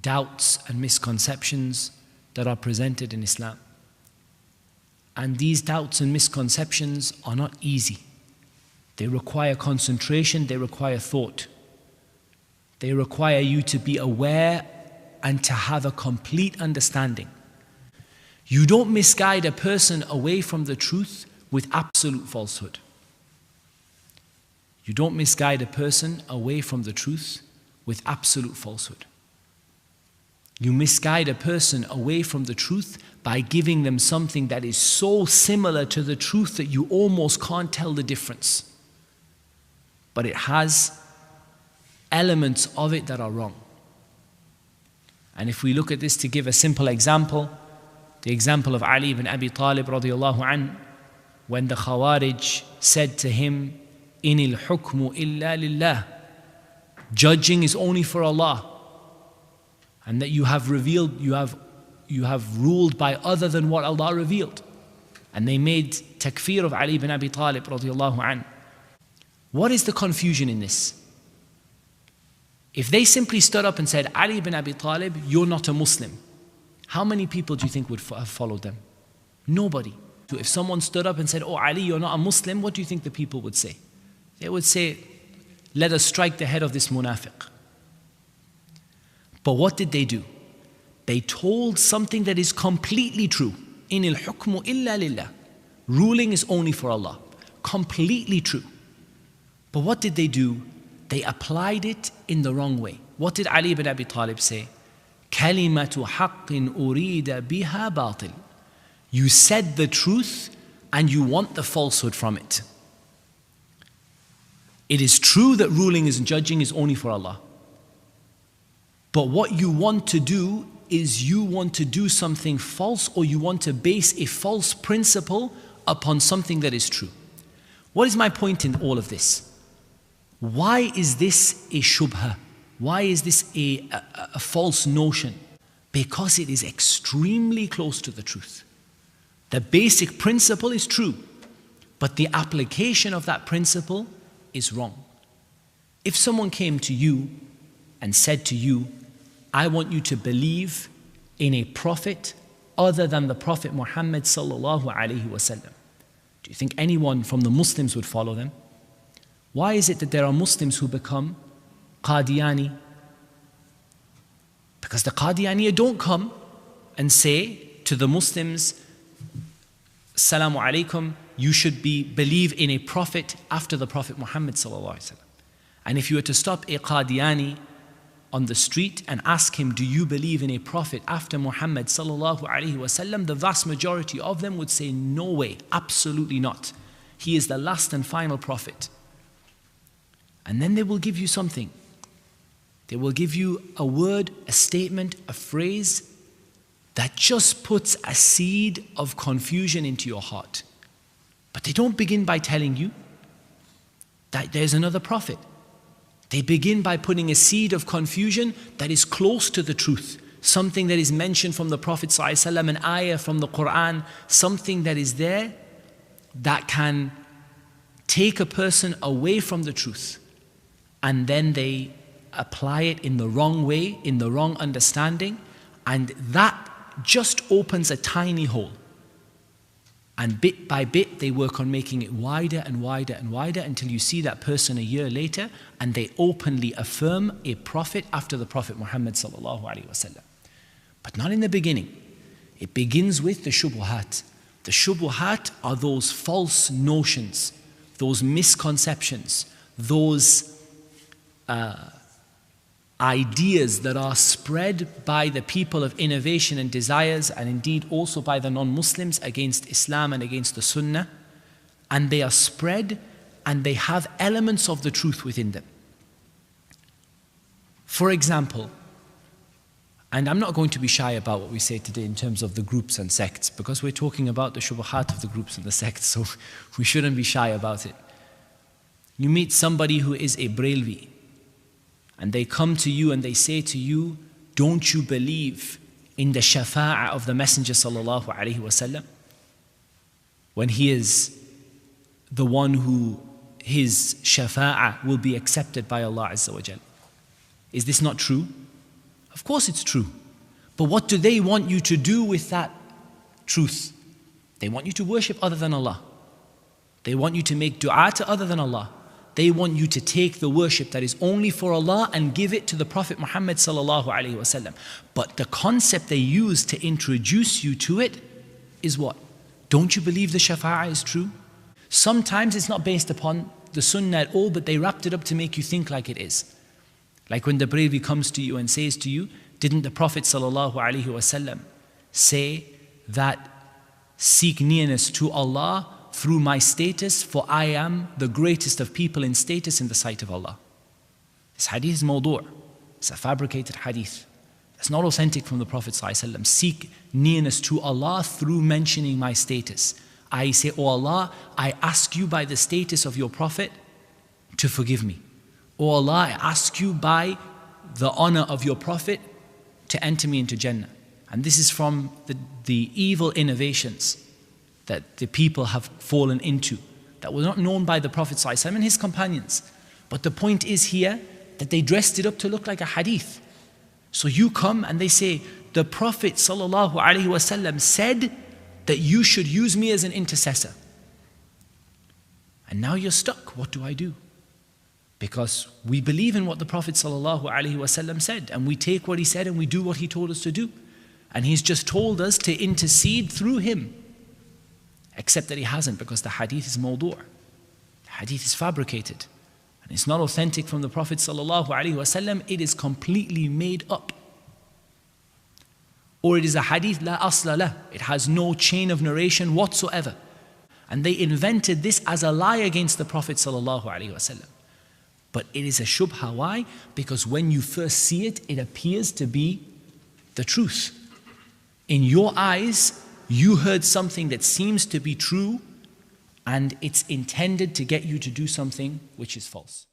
doubts and misconceptions that are presented in Islam. And these doubts and misconceptions are not easy. They require concentration, they require thought. They require you to be aware and to have a complete understanding. You don't misguide a person away from the truth with absolute falsehood. You don't misguide a person away from the truth with absolute falsehood. You misguide a person away from the truth by giving them something that is so similar to the truth that you almost can't tell the difference. But it has elements of it that are wrong. And if we look at this to give a simple example, the example of Ali ibn Abi Talib radiallahu anhu, when the Khawarij said to him, "Inil hukmu illa lillah," judging is only for Allah, and that you have ruled by other than what Allah revealed. And they made takfir of Ali ibn Abi Talib radiallahu anhu. What is the confusion in this? If they simply stood up and said, "Ali ibn Abi Talib, you're not a Muslim," how many people do you think would have followed them? Nobody. So if someone stood up and said, "Oh Ali, you're not a Muslim," what do you think the people would say? They would say, "Let us strike the head of this munafiq." But what did they do? They told something that is completely true. Inil hukmu illa lillah. Ruling is only for Allah. Completely true. But what did they do? They applied it in the wrong way. What did Ali ibn Abi Talib say? Kalimatu haqqin urida biha batil. You said the truth and you want the falsehood from it. It is true that ruling and judging is only for Allah. But what you want to do is you want to do something false, or you want to base a false principle upon something that is true. What is my point in all of this? Why is this a shubha? Why is this a false notion? Because it is extremely close to the truth. The basic principle is true, but the application of that principle is wrong. If someone came to you and said to you, "I want you to believe in a prophet other than the Prophet Muhammad sallallahu alaihi wasallam," do you think anyone from the Muslims would follow them? Why is it that there are Muslims who become Qadiani? Because the Qadiani don't come and say to the Muslims, "Assalamu alaikum, you should believe in a prophet after the Prophet Muhammad sallallahu alaihi wasallam." And if you were to stop a Qadiani on the street and ask him, "Do you believe in a prophet after Muhammad sallallahu alaihi wasallam?" the vast majority of them would say, "No way, absolutely not. He is the last and final prophet." And then they will give you something. They will give you a word, a statement, a phrase that just puts a seed of confusion into your heart. But they don't begin by telling you that there's another prophet. They begin by putting a seed of confusion that is close to the truth. Something that is mentioned from the Prophet ﷺ, an ayah from the Quran, something that is there that can take a person away from the truth. And then they apply it in the wrong way, in the wrong understanding, and that just opens a tiny hole. And bit by bit, they work on making it wider and wider and wider until you see that person a year later and they openly affirm a prophet after the Prophet Muhammad sallallahu alaihi wasallam. But not in the beginning. It begins with the shubuhat. The shubuhat are those false notions, those misconceptions, those ideas that are spread by the people of innovation and desires, and indeed also by the non-Muslims against Islam and against the Sunnah. And they are spread and they have elements of the truth within them. For example, and I'm not going to be shy about what we say today in terms of the groups and sects, because we're talking about the shubuhat of the groups and the sects, so we shouldn't be shy about it. You meet somebody who is a Brelvi, and they come to you and they say to you, "Don't you believe in the shafa'ah of the Messenger sallallahu alaihi wasallam? When he is the one who his shafa'ah will be accepted by Allah Azza wa Jal. Is this not true?" Of course it's true. But what do they want you to do with that truth? They want you to worship other than Allah. They want you to make dua to other than Allah. They want you to take the worship that is only for Allah and give it to the Prophet Muhammad sallallahu alaihi wasallam. But the concept they use to introduce you to it is what? Don't you believe the shafa'ah is true? Sometimes it's not based upon the sunnah at all, but they wrapped it up to make you think like it is. Like when the Bravi comes to you and says to you, didn't the Prophet sallallahu alaihi wasallam say that seek nearness to Allah through my status, for I am the greatest of people in status in the sight of Allah? This hadith is mawdu'. It's a fabricated hadith. It's not authentic from the Prophet ﷺ. Seek nearness to Allah through mentioning my status. I say, oh Allah, I ask you by the status of your Prophet to forgive me. Oh Allah, I ask you by the honor of your Prophet to enter me into Jannah. And this is from the evil innovations that the people have fallen into, that were not known by the Prophet ﷺ and his companions. But the point is here that they dressed it up to look like a hadith. So you come and they say, the Prophet ﷺ said that you should use me as an intercessor. And now you're stuck. What do I do? Because we believe in what the Prophet ﷺ said, and we take what he said and we do what he told us to do. And he's just told us to intercede through him. Except that he hasn't, because the hadith is mawdu'. The hadith is fabricated. And it's not authentic from the Prophet ﷺ. It is completely made up. Or it is a hadith la asla lah. It has no chain of narration whatsoever. And they invented this as a lie against the Prophet ﷺ. But it is a shubha. Why? Because when you first see it, it appears to be the truth. In your eyes, you heard something that seems to be true, and it's intended to get you to do something which is false.